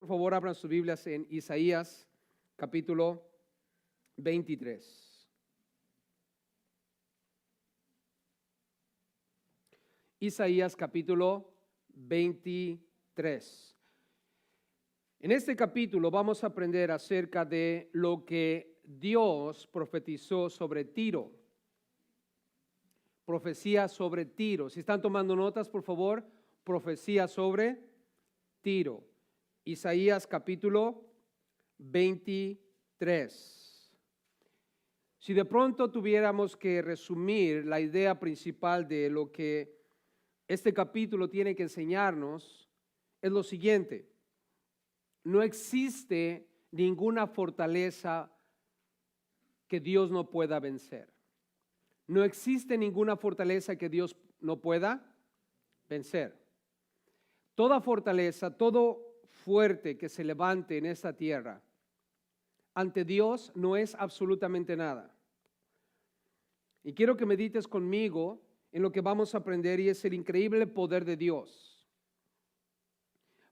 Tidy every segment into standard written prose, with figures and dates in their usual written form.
Por favor, abran sus Biblias en Isaías capítulo 23. Isaías capítulo 23. En este capítulo vamos a aprender acerca de lo que Dios profetizó sobre Tiro. Profecía sobre Tiro. Si están tomando notas, por favor, profecía sobre Tiro. Isaías capítulo 23. Si de pronto tuviéramos que resumir la idea principal de lo que este capítulo tiene que enseñarnos, es lo siguiente: no existe ninguna fortaleza que Dios no pueda vencer. No existe ninguna fortaleza que Dios no pueda vencer. Toda fortaleza, todo fuerte que se levante en esta tierra, ante Dios no es absolutamente nada. Y quiero que medites conmigo en lo que vamos a aprender, y es el increíble poder de Dios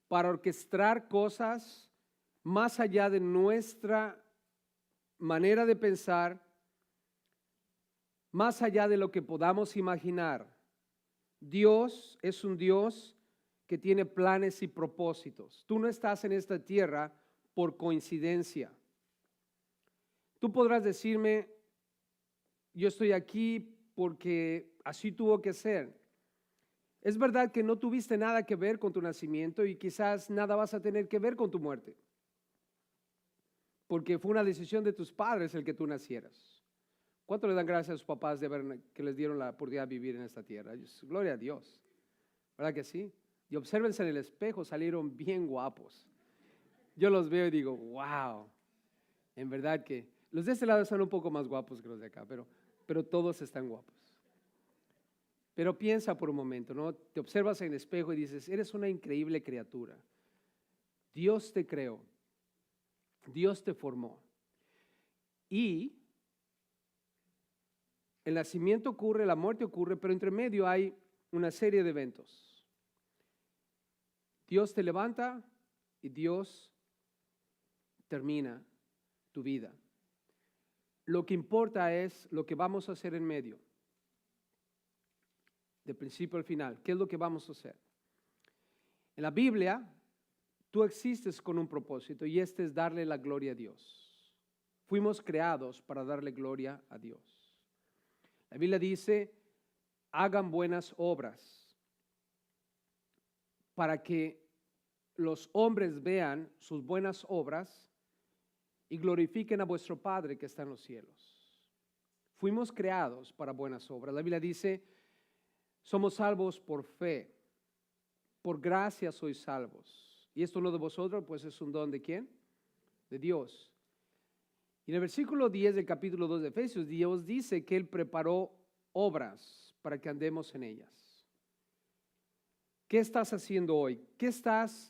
para orquestar cosas más allá de nuestra manera de pensar, más allá de lo que podamos imaginar. Dios es un Dios que tiene planes y propósitos. Tú no estás en esta tierra por coincidencia. Tú podrás decirme, yo estoy aquí porque así tuvo que ser. Es verdad que no tuviste nada que ver con tu nacimiento y quizás nada vas a tener que ver con tu muerte, porque fue una decisión de tus padres el que tú nacieras. ¿Cuánto le dan gracias a sus papás que les dieron la oportunidad de vivir en esta tierra? Gloria a Dios. ¿Verdad que sí? Y obsérvense en el espejo, salieron bien guapos. Yo los veo y digo, wow. En verdad que los de este lado están un poco más guapos que los de acá, pero todos están guapos. Pero piensa por un momento, ¿no? Te observas en el espejo y dices, eres una increíble criatura. Dios te creó. Dios te formó. Y el nacimiento ocurre, la muerte ocurre, pero entre medio hay una serie de eventos. Dios te levanta y Dios termina tu vida. Lo que importa es lo que vamos a hacer en medio, de principio al final. ¿Qué es lo que vamos a hacer? En la Biblia, tú existes con un propósito, y este es darle la gloria a Dios. Fuimos creados para darle gloria a Dios. La Biblia dice, hagan buenas obras para que los hombres vean sus buenas obras y glorifiquen a vuestro Padre que está en los cielos. Fuimos creados para buenas obras. La Biblia dice, somos salvos por fe, por gracia sois salvos. Y esto no de vosotros, pues es un don ¿de quién? De Dios. Y en el versículo 10 del capítulo 2 de Efesios, Dios dice que Él preparó obras para que andemos en ellas. ¿Qué estás haciendo hoy? ¿Qué estás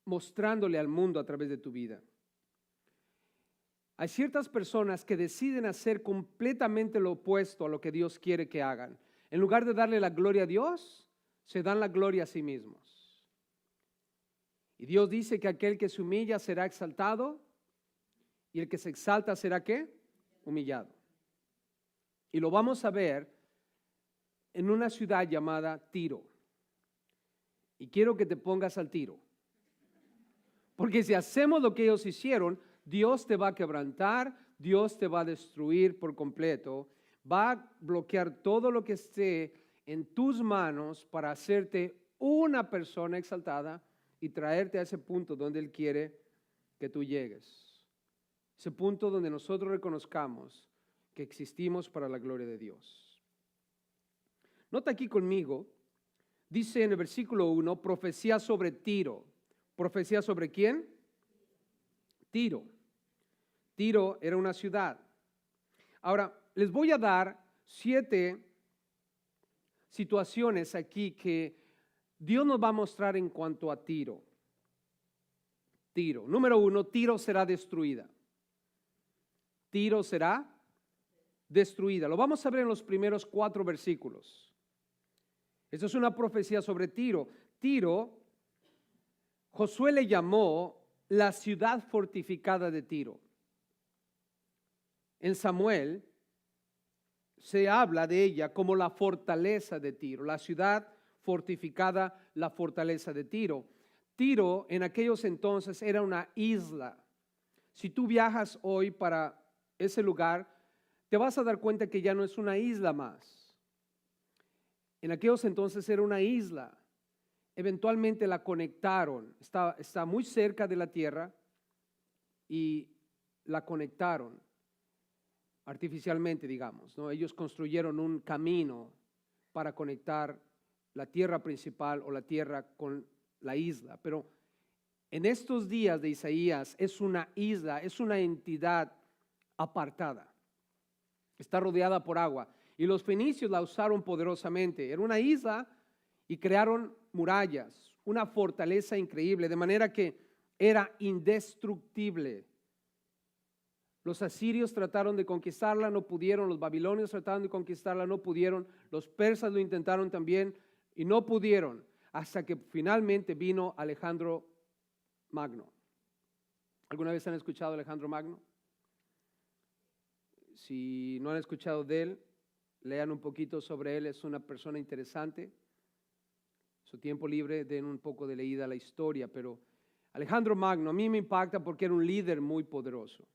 mostrándole al mundo a través de tu vida? Hay ciertas personas que deciden hacer completamente lo opuesto a lo que Dios quiere que hagan. En lugar de darle la gloria a Dios, se dan la gloria a sí mismos. Y Dios dice que aquel que se humilla será exaltado, y el que se exalta será ¿qué? Humillado. Y lo vamos a ver en una ciudad llamada Tiro. Y quiero que te pongas al tiro. Porque si hacemos lo que ellos hicieron, Dios te va a quebrantar, Dios te va a destruir por completo, va a bloquear todo lo que esté en tus manos para hacerte una persona exaltada y traerte a ese punto donde Él quiere que tú llegues. Ese punto donde nosotros reconozcamos que existimos para la gloria de Dios. Nota aquí conmigo, dice en el versículo 1, profecía sobre Tiro. ¿Profecía sobre quién? Tiro. Tiro era una ciudad. Ahora, les voy a dar 7 situaciones aquí que Dios nos va a mostrar en cuanto a Tiro. Tiro. Número 1, Tiro será destruida. Tiro será destruida. Lo vamos a ver en los primeros 4 versículos. Esto es una profecía sobre Tiro. Tiro Josué le llamó la ciudad fortificada de Tiro. En Samuel se habla de ella como la fortaleza de Tiro, la ciudad fortificada, la fortaleza de Tiro. Tiro en aquellos entonces era una isla. Si tú viajas hoy para ese lugar, te vas a dar cuenta que ya no es una isla más. En aquellos entonces era una isla. Eventualmente la conectaron, está muy cerca de la tierra y la conectaron artificialmente, digamos, ¿no? Ellos construyeron un camino para conectar la tierra principal o la tierra con la isla, pero en estos días de Isaías es una isla, es una entidad apartada, está rodeada por agua y los fenicios la usaron poderosamente. Era una isla y crearon murallas, una fortaleza increíble, de manera que era indestructible. Los asirios trataron de conquistarla, no pudieron. Los babilonios trataron de conquistarla, no pudieron. Los persas lo intentaron también y no pudieron, hasta que finalmente vino Alejandro Magno. ¿Alguna vez han escuchado a Alejandro Magno? Si no han escuchado de él, lean un poquito sobre él. Es una persona interesante. Su tiempo libre den un poco de leída a la historia, pero Alejandro Magno a mí me impacta porque era un líder muy poderoso.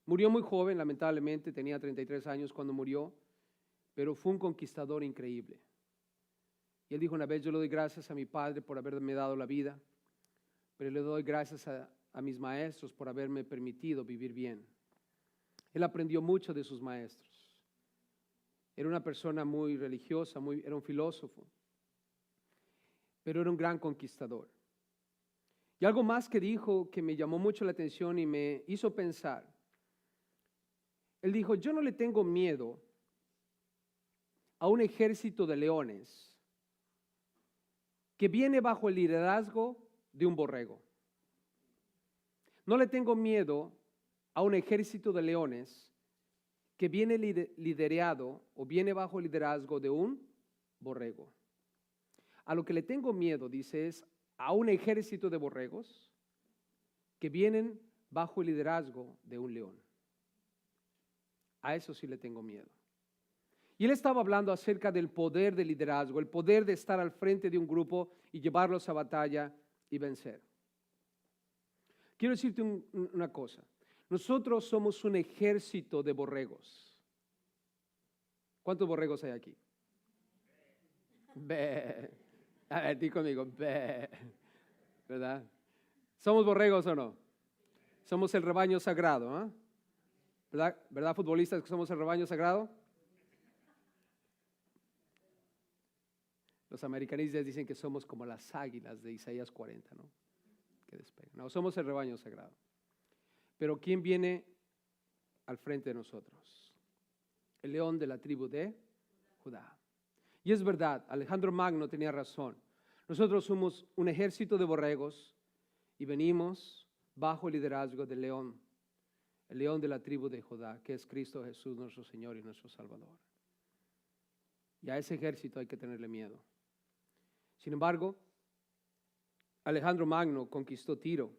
Murió muy joven, lamentablemente, tenía 33 años cuando murió, pero fue un conquistador increíble. Y él dijo una vez: yo le doy gracias a mi padre por haberme dado la vida, pero le doy gracias a mis maestros por haberme permitido vivir bien. Él aprendió mucho de sus maestros. Era una persona muy religiosa, era un filósofo, pero era un gran conquistador. Y algo más que dijo que me llamó mucho la atención y me hizo pensar. Él dijo: yo no le tengo miedo a un ejército de leones que viene bajo el liderazgo de un borrego. No le tengo miedo a un ejército de leones que viene liderado o viene bajo el liderazgo de un borrego. A lo que le tengo miedo, dice, es a un ejército de borregos que vienen bajo el liderazgo de un león. A eso sí le tengo miedo. Y él estaba hablando acerca del poder del liderazgo, el poder de estar al frente de un grupo y llevarlos a batalla y vencer. Quiero decirte una cosa. Nosotros somos un ejército de borregos. ¿Cuántos borregos hay aquí? Be. A ver, di conmigo, be. ¿Verdad? ¿Somos borregos o no? Somos el rebaño sagrado, ¿eh? ¿Verdad, futbolistas, que somos el rebaño sagrado? Los americanistas dicen que somos como las águilas de Isaías 40, ¿no? Que despegan. No, somos el rebaño sagrado. Pero ¿quién viene al frente de nosotros? El león de la tribu de Judá. Y es verdad, Alejandro Magno tenía razón. Nosotros somos un ejército de borregos y venimos bajo el liderazgo del león, el león de la tribu de Judá, que es Cristo Jesús, nuestro Señor y nuestro Salvador. Y a ese ejército hay que tenerle miedo. Sin embargo, Alejandro Magno conquistó Tiro.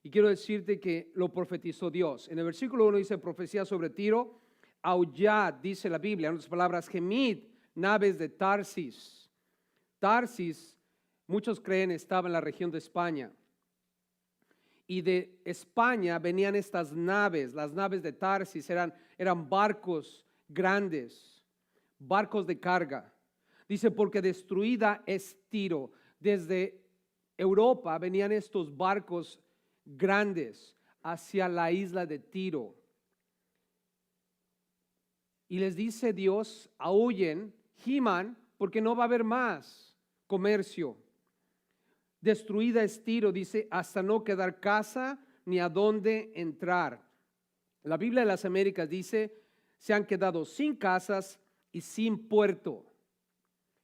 Y quiero decirte que lo profetizó Dios. En el versículo 1 dice: profecía sobre Tiro, aullad, dice la Biblia, en otras palabras, gemid, naves de Tarsis. Tarsis, muchos creen, estaba en la región de España. Y de España venían estas naves, las naves de Tarsis, eran barcos grandes, barcos de carga. Dice: porque destruida es Tiro. Desde Europa venían estos barcos grandes hacia la isla de Tiro. Y les dice Dios: aúllen, giman, porque no va a haber más comercio. Destruida es Tiro, dice, hasta no quedar casa ni a dónde entrar. La Biblia de las Américas dice: se han quedado sin casas y sin puerto.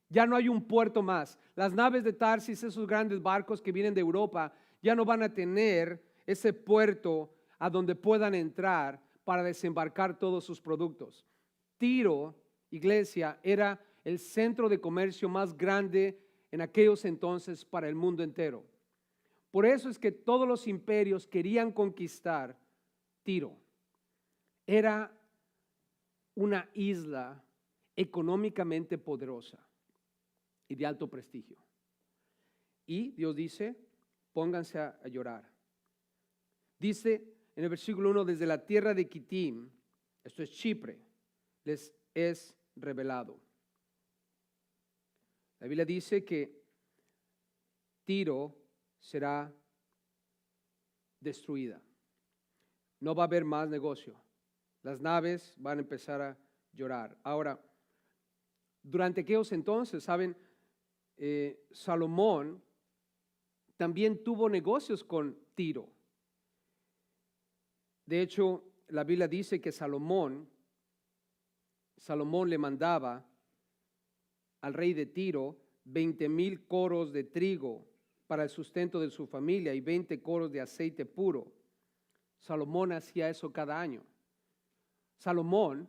Ya no hay un puerto más. Las naves de Tarsis, esos grandes barcos que vienen de Europa, ya no van a tener ese puerto a donde puedan entrar para desembarcar todos sus productos. Tiro, iglesia, era el centro de comercio más grande en aquellos entonces para el mundo entero. Por eso es que todos los imperios querían conquistar Tiro. Era una isla económicamente poderosa y de alto prestigio. Y Dios dice, pónganse a llorar. Dice en el versículo 1, desde la tierra de Quitim, esto es Chipre, les es revelado. La Biblia dice que Tiro será destruida. No va a haber más negocio. Las naves van a empezar a llorar. Ahora, durante aquellos entonces, ¿saben? Salomón también tuvo negocios con Tiro. De hecho, la Biblia dice que Salomón le mandaba al rey de Tiro 20,000 coros de trigo para el sustento de su familia y 20 coros de aceite puro. Salomón hacía eso cada año. Salomón,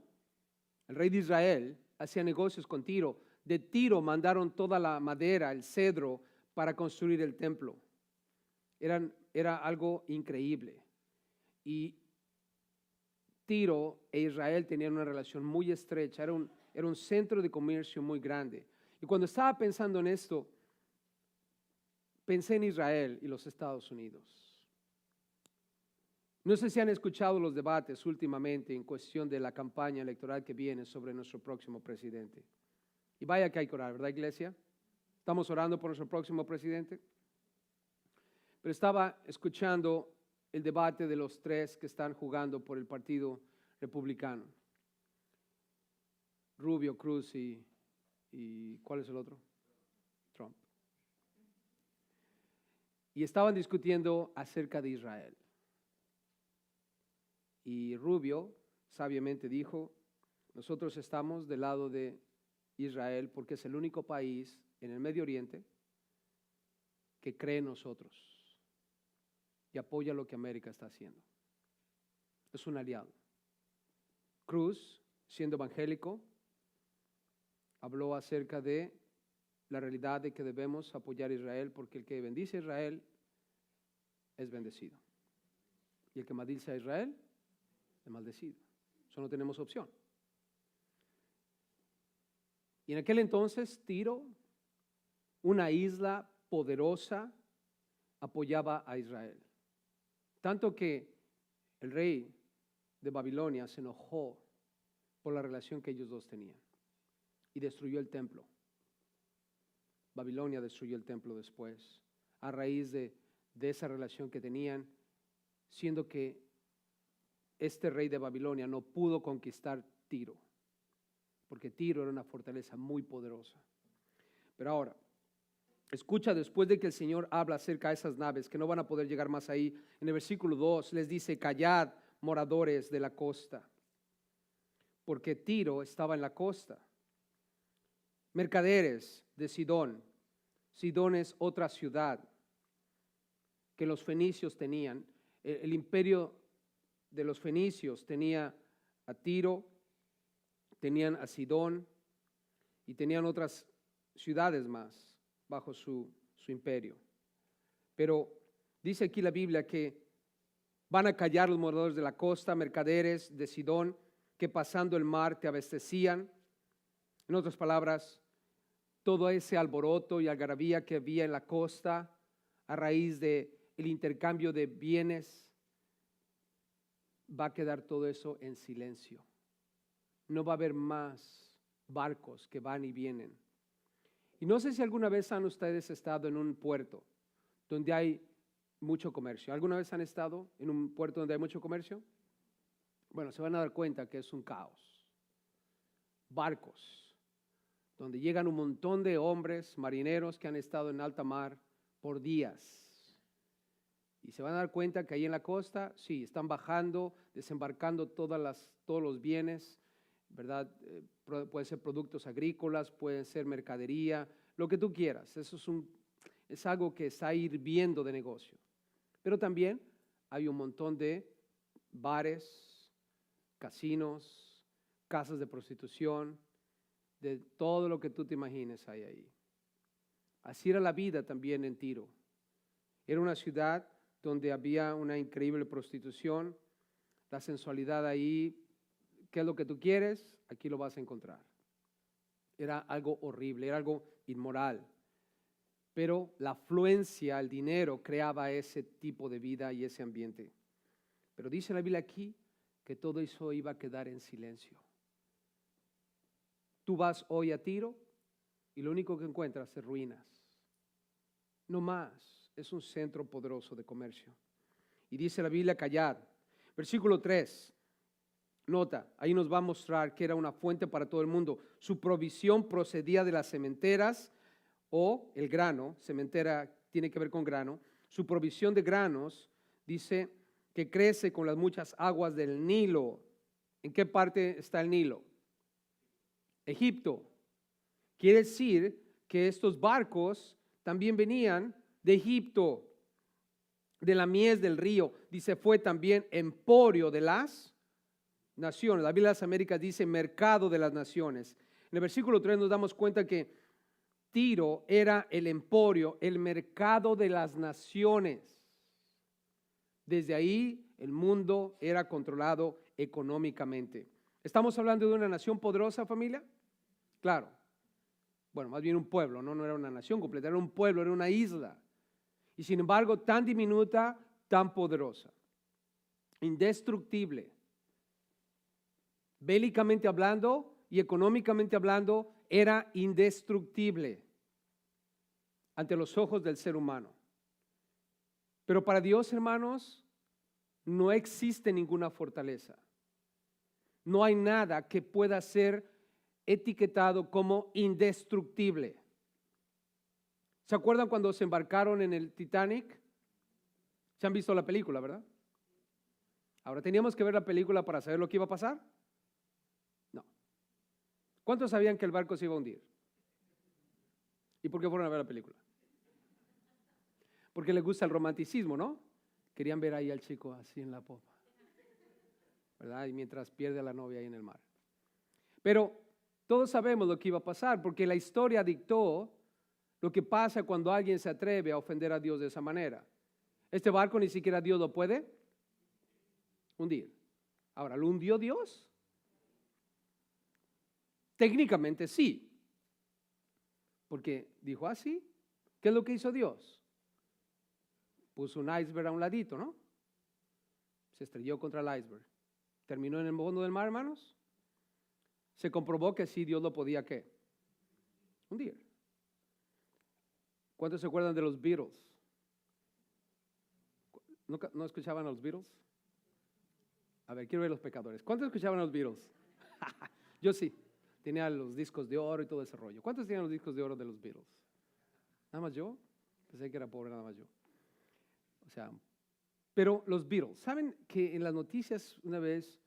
el rey de Israel, hacía negocios con Tiro. De Tiro mandaron toda la madera, el cedro, para construir el templo. Era algo increíble. Y Tiro e Israel tenían una relación muy estrecha. Era un centro de comercio muy grande. Y cuando estaba pensando en esto, pensé en Israel y los Estados Unidos. No sé si han escuchado los debates últimamente en cuestión de la campaña electoral que viene sobre nuestro próximo presidente. Y vaya que hay que orar, ¿verdad, iglesia? Estamos orando por nuestro próximo presidente. Pero estaba escuchando el debate de los tres que están jugando por el Partido Republicano. Rubio, Cruz y ¿cuál es el otro? Trump. Y estaban discutiendo acerca de Israel. Y Rubio sabiamente dijo, nosotros estamos del lado de Israel porque es el único país en el Medio Oriente que cree en nosotros y apoya lo que América está haciendo. Es un aliado. Cruz, siendo evangélico, habló acerca de la realidad de que debemos apoyar a Israel porque el que bendice a Israel es bendecido. Y el que maldice a Israel es maldecido. Eso no tenemos opción. Y en aquel entonces Tiro, una isla poderosa, apoyaba a Israel. Tanto que el rey de Babilonia se enojó por la relación que ellos dos tenían y destruyó el templo. Babilonia destruyó el templo después, a raíz de esa relación que tenían, siendo que este rey de Babilonia no pudo conquistar Tiro, porque Tiro era una fortaleza muy poderosa. Pero ahora, escucha, después de que el Señor habla acerca de esas naves que no van a poder llegar más ahí, en el versículo 2 les dice, callad, moradores de la costa, porque Tiro estaba en la costa. Mercaderes de Sidón. Sidón es otra ciudad que los fenicios tenían. El imperio de los fenicios tenía a Tiro, tenían a Sidón y tenían otras ciudades más bajo su imperio. Pero dice aquí la Biblia que van a callar los moradores de la costa, mercaderes de Sidón, que pasando el mar te abastecían. En otras palabras, todo ese alboroto y algarabía que había en la costa a raíz del intercambio de bienes, va a quedar todo eso en silencio. No va a haber más barcos que van y vienen. Y no sé si alguna vez han ustedes estado en un puerto donde hay mucho comercio. ¿Alguna vez han estado en un puerto donde hay mucho comercio? Bueno, se van a dar cuenta que es un caos. Barcos donde llegan un montón de hombres, marineros que han estado en alta mar por días. Y se van a dar cuenta que ahí en la costa, sí, están bajando, desembarcando todos los bienes, ¿verdad? Pueden ser productos agrícolas, pueden ser mercadería, lo que tú quieras. Eso es algo que está hirviendo de negocio. Pero también hay un montón de bares, casinos, casas de prostitución, de todo lo que tú te imagines hay ahí. Así era la vida también en Tiro. Era una ciudad donde había una increíble prostitución, la sensualidad ahí. ¿Qué es lo que tú quieres? Aquí lo vas a encontrar. Era algo horrible, era algo inmoral. Pero la afluencia, el dinero, creaba ese tipo de vida y ese ambiente. Pero dice la Biblia aquí que todo eso iba a quedar en silencio. Tú vas hoy a Tiro y lo único que encuentras es ruinas. No más, es un centro poderoso de comercio. Y dice la Biblia, callad. Versículo 3. Nota, ahí nos va a mostrar que era una fuente para todo el mundo. Su provisión procedía de las sementeras o el grano. Sementera tiene que ver con grano. Su provisión de granos dice que crece con las muchas aguas del Nilo. ¿En qué parte está el Nilo? Egipto. Quiere decir que estos barcos también venían de Egipto, de la mies del río. Dice, fue también emporio de las naciones. La Biblia de las Américas dice mercado de las naciones. En el versículo 3 nos damos cuenta que Tiro era el emporio, el mercado de las naciones. Desde ahí el mundo era controlado económicamente. ¿Estamos hablando de una nación poderosa, familia? Claro. Bueno, más bien un pueblo, no era una nación completa, era un pueblo, era una isla. Y sin embargo, tan diminuta, tan poderosa. Indestructible. Bélicamente hablando y económicamente hablando, era indestructible ante los ojos del ser humano. Pero para Dios, hermanos, no existe ninguna fortaleza. No hay nada que pueda ser etiquetado como indestructible. ¿Se acuerdan cuando se embarcaron en el Titanic? ¿Se han visto la película, verdad? Ahora, ¿teníamos que ver la película para saber lo que iba a pasar? No. ¿Cuántos sabían que el barco se iba a hundir? ¿Y por qué fueron a ver la película? Porque les gusta el romanticismo, ¿no? Querían ver ahí al chico así en la popa, ¿verdad? Y mientras pierde a la novia ahí en el mar. Pero todos sabemos lo que iba a pasar, porque la historia dictó lo que pasa cuando alguien se atreve a ofender a Dios de esa manera. Este barco ni siquiera Dios lo puede hundir. Ahora, ¿lo hundió Dios? Técnicamente sí, porque dijo así. ¿Qué es lo que hizo Dios? Puso un iceberg a un ladito, ¿no? Se estrelló contra el iceberg. ¿Terminó en el fondo del mar, hermanos? Se comprobó que sí, Dios lo podía, ¿qué? Hundir. ¿Cuántos se acuerdan de los Beatles? ¿No escuchaban a los Beatles? A ver, quiero ver los pecadores. ¿Cuántos escuchaban a los Beatles? Yo sí. Tenía los discos de oro y todo ese rollo. ¿Cuántos tenían los discos de oro de los Beatles? ¿Nada más yo? Pensé que era pobre, nada más yo. O sea, pero los Beatles, ¿saben que en las noticias una vez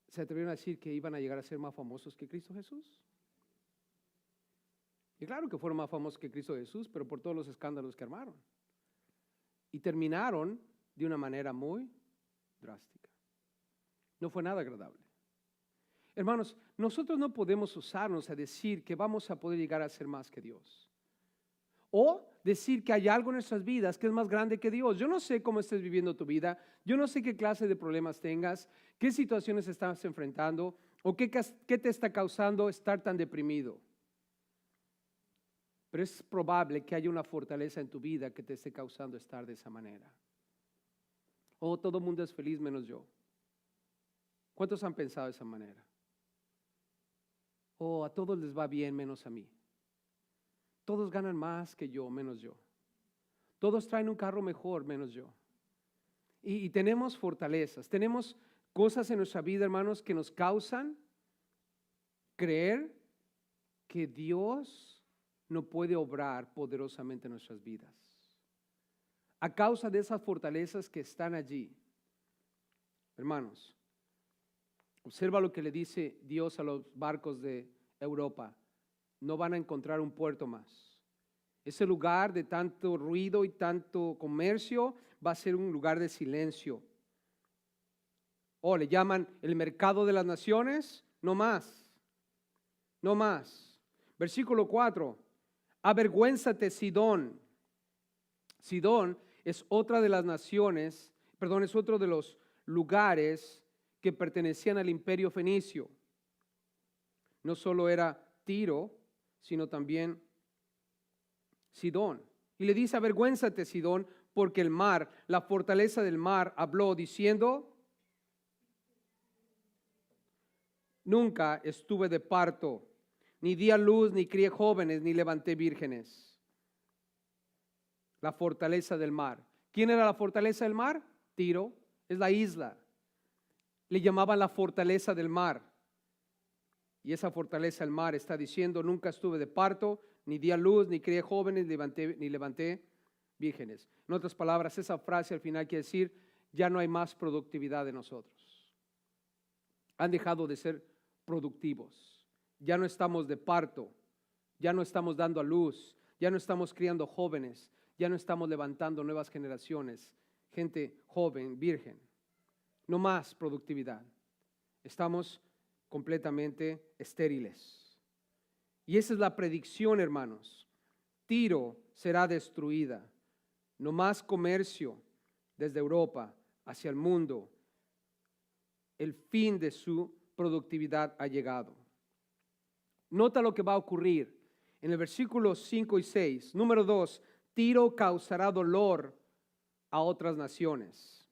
se atrevieron a decir que iban a llegar a ser más famosos que Cristo Jesús? Y claro que fueron más famosos que Cristo Jesús, pero por todos los escándalos que armaron. Y terminaron de una manera muy drástica. No fue nada agradable. Hermanos, nosotros no podemos usarnos a decir que vamos a poder llegar a ser más que Dios. O decir que hay algo en nuestras vidas que es más grande que Dios. Yo no sé cómo estés viviendo tu vida, yo no sé qué clase de problemas tengas, qué situaciones estás enfrentando o qué te está causando estar tan deprimido. Pero es probable que haya una fortaleza en tu vida que te esté causando estar de esa manera. Oh, todo el mundo es feliz menos yo. ¿Cuántos han pensado de esa manera? Oh, a todos les va bien menos a mí. Todos ganan más que yo, menos yo. Todos traen un carro mejor, menos yo. Y tenemos fortalezas, tenemos cosas en nuestra vida, hermanos, que nos causan creer que Dios no puede obrar poderosamente en nuestras vidas. A causa de esas fortalezas que están allí. Hermanos, observa lo que le dice Dios a los barcos de Europa. No van a encontrar un puerto más. Ese lugar de tanto ruido y tanto comercio va a ser un lugar de silencio. O le llaman el mercado de las naciones. No más. No más. Versículo 4. Avergüénzate, Sidón. Sidón es otra de las naciones, perdón, es otro de los lugares que pertenecían al imperio fenicio. No solo era Tiro, sino también Sidón. Y le dice, avergüénzate, Sidón, porque el mar, la fortaleza del mar, habló diciendo, nunca estuve de parto, ni di a luz, ni crié jóvenes, ni levanté vírgenes. La fortaleza del mar. ¿Quién era la fortaleza del mar? Tiro, es la isla. Le llamaban la fortaleza del mar. Y esa fortaleza del mar está diciendo, nunca estuve de parto, ni di a luz, ni crié jóvenes, ni levanté vírgenes. En otras palabras, esa frase al final quiere decir, ya no hay más productividad de nosotros. Han dejado de ser productivos. Ya no estamos de parto, ya no estamos dando a luz, ya no estamos criando jóvenes, ya no estamos levantando nuevas generaciones, gente joven, virgen. No más productividad. Estamos completamente estériles. Y esa es la predicción, hermanos. Tiro será destruida. No más comercio desde Europa hacia el mundo. El fin de su productividad ha llegado. Nota lo que va a ocurrir en el versículo 5 y 6. Número 2, Tiro causará dolor a otras naciones.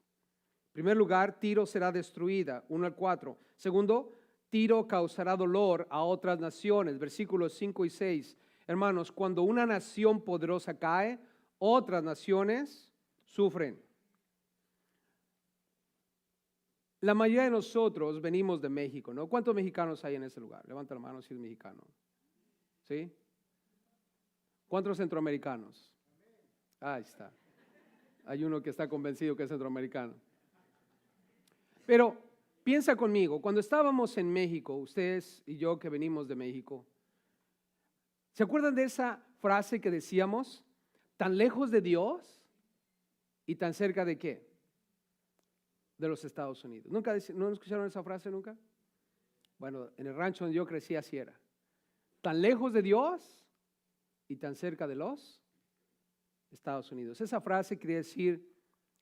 En primer lugar, Tiro será destruida, 1 al 4. Segundo, Tiro causará dolor a otras naciones, versículos 5 y 6. Hermanos, cuando una nación poderosa cae, otras naciones sufren. La mayoría de nosotros venimos de México, ¿no? ¿Cuántos mexicanos hay en ese lugar? Levanta la mano si es mexicano. ¿Sí? ¿Cuántos centroamericanos? Ahí está. Hay uno que está convencido que es centroamericano. Pero piensa conmigo, cuando estábamos en México, ustedes y yo que venimos de México, ¿se acuerdan de esa frase que decíamos? Tan lejos de Dios y tan cerca de ¿qué? De los Estados Unidos. ¿No escucharon esa frase nunca? Bueno, en el rancho donde yo crecí así era. Tan lejos de Dios y tan cerca de los Estados Unidos. Esa frase quiere decir,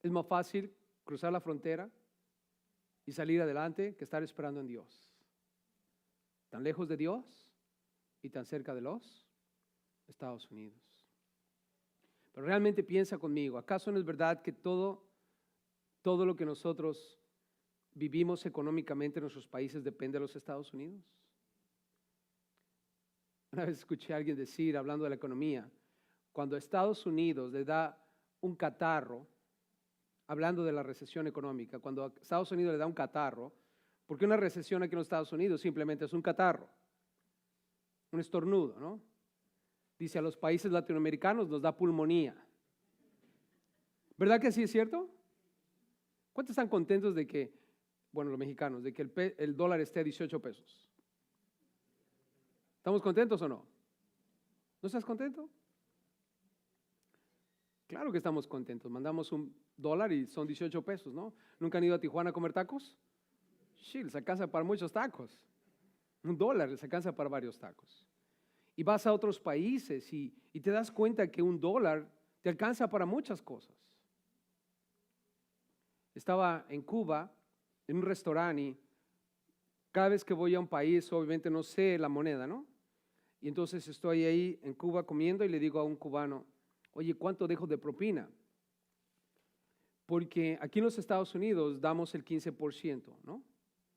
es más fácil cruzar la frontera y salir adelante que estar esperando en Dios. Tan lejos de Dios y tan cerca de los Estados Unidos. Pero realmente piensa conmigo, ¿acaso no es verdad que todo lo que nosotros vivimos económicamente en nuestros países depende de los Estados Unidos? Una vez escuché a alguien decir, hablando de la economía, cuando Estados Unidos le da un catarro, hablando de la recesión económica, cuando Estados Unidos le da un catarro, porque una recesión aquí en los Estados Unidos simplemente es un catarro, un estornudo, ¿no? Dice, a los países latinoamericanos nos da pulmonía. ¿Verdad que sí es cierto? ¿Cuántos están contentos de que, bueno, los mexicanos, de que el dólar esté a 18 pesos? ¿Estamos contentos o no? ¿No estás contento? Claro que estamos contentos. Mandamos $1 y son 18 pesos, ¿no? ¿Nunca han ido a Tijuana a comer tacos? Sí, les alcanza para muchos tacos. $1 les alcanza para varios tacos. Y vas a otros países y te das cuenta que $1 te alcanza para muchas cosas. Estaba en Cuba, en un restaurante, y cada vez que voy a un país, obviamente no sé la moneda, ¿no? Y entonces estoy ahí en Cuba comiendo y le digo a un cubano, oye, ¿cuánto dejo de propina? Porque aquí en los Estados Unidos damos el 15%, ¿no?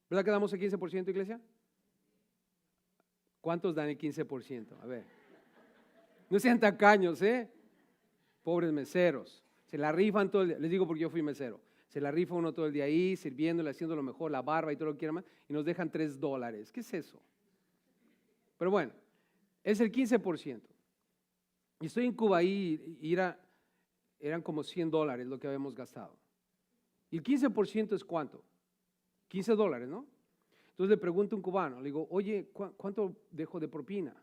¿Verdad que damos el 15%, iglesia? ¿Cuántos dan el 15%? A ver. No sean tacaños, ¿eh? Pobres meseros. Se la rifan todo el día. Les digo porque yo fui mesero. Se la rifa uno todo el día ahí, sirviéndole, haciendo lo mejor, la barba y todo lo que quieran más, y nos dejan $3. ¿Qué es eso? Pero bueno, es el 15%. Y estoy en Cuba ahí y eran como $100 lo que habíamos gastado. Y el 15% es ¿cuánto? $15, ¿no? Entonces le pregunto a un cubano, le digo, oye, ¿cuánto dejo de propina?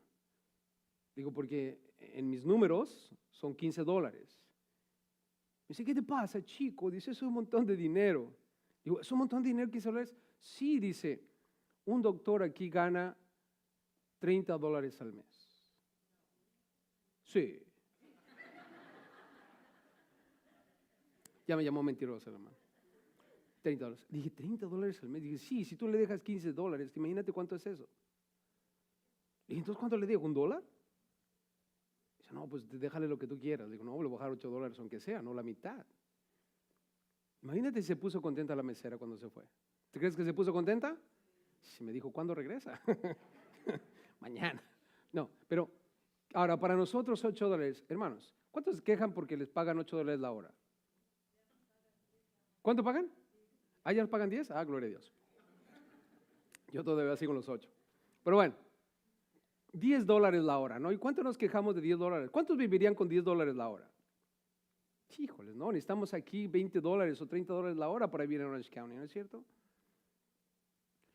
Digo, porque en mis números son $15. Me dice, ¿qué te pasa, chico? Dice, eso es un montón de dinero. Digo, ¿es un montón de dinero, $15? Sí, dice, un doctor aquí gana $30 al mes. Sí. Ya me llamó mentiroso, hermano. $30. Dije, $30 al mes. Dije, sí, si tú le dejas $15, imagínate cuánto es eso. Dije, entonces, ¿cuánto le dejo? $1? Dice, no, pues déjale lo que tú quieras. Digo, no, le voy a bajar $8 aunque sea, no la mitad. Imagínate si se puso contenta la mesera cuando se fue. ¿Te crees que se puso contenta? Sí, me dijo, ¿cuándo regresa? Mañana. No, pero ahora para nosotros $8, hermanos, ¿cuántos se quejan porque les pagan $8 la hora? ¿Cuánto pagan? ¿Ah, ya nos pagan 10? Ah, gloria a Dios. Yo todavía sigo con los 8. Pero bueno, $10 la hora, ¿no? ¿Y cuánto nos quejamos de $10? ¿Cuántos vivirían con $10 la hora? Híjoles, no, necesitamos aquí $20 o $30 la hora para vivir en Orange County, ¿no es cierto?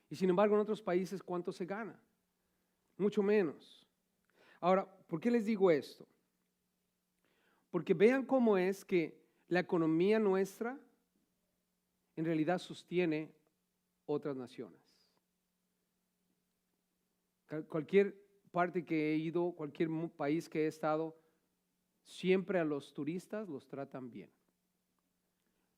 Y sin embargo, en otros países, ¿cuánto se gana? Mucho menos. Ahora, ¿por qué les digo esto? Porque vean cómo es que la economía nuestra en realidad sostiene otras naciones. Cualquier parte que he ido, cualquier país que he estado, siempre a los turistas los tratan bien.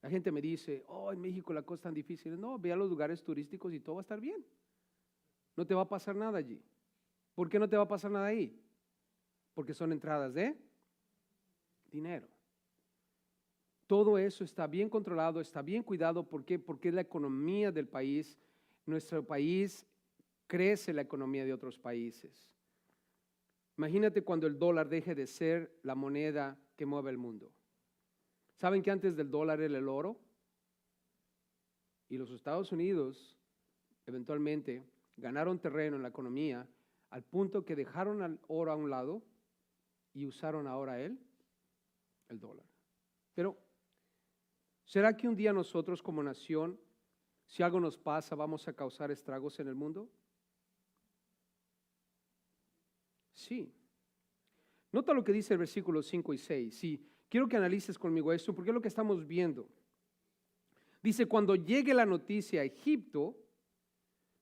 La gente me dice, oh, en México la cosa es tan difícil. No, ve a los lugares turísticos y todo va a estar bien. No te va a pasar nada allí. ¿Por qué no te va a pasar nada ahí? Porque son entradas de dinero. Todo eso está bien controlado, está bien cuidado. ¿Por qué? Porque es la economía del país. Nuestro país crece la economía de otros países. Imagínate cuando el dólar deje de ser la moneda que mueve el mundo. ¿Saben que antes del dólar era el oro? Y los Estados Unidos eventualmente ganaron terreno en la economía al punto que dejaron al oro a un lado y usaron ahora el dólar. Pero, ¿será que un día nosotros como nación, si algo nos pasa, vamos a causar estragos en el mundo? Sí. Nota lo que dice el versículo 5 y 6. Sí, quiero que analices conmigo esto porque es lo que estamos viendo. Dice, cuando llegue la noticia a Egipto,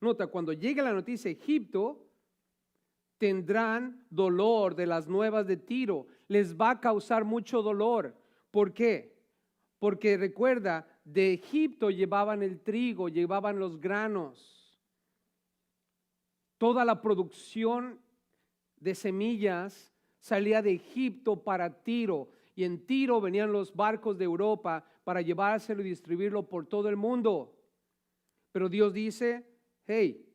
nota, cuando llegue la noticia a Egipto, tendrán dolor de las nuevas de Tiro. Les va a causar mucho dolor. ¿Por qué? Porque recuerda, de Egipto llevaban el trigo, llevaban los granos. Toda la producción de semillas salía de Egipto para Tiro. Y en Tiro venían los barcos de Europa para llevárselo y distribuirlo por todo el mundo. Pero Dios dice, hey,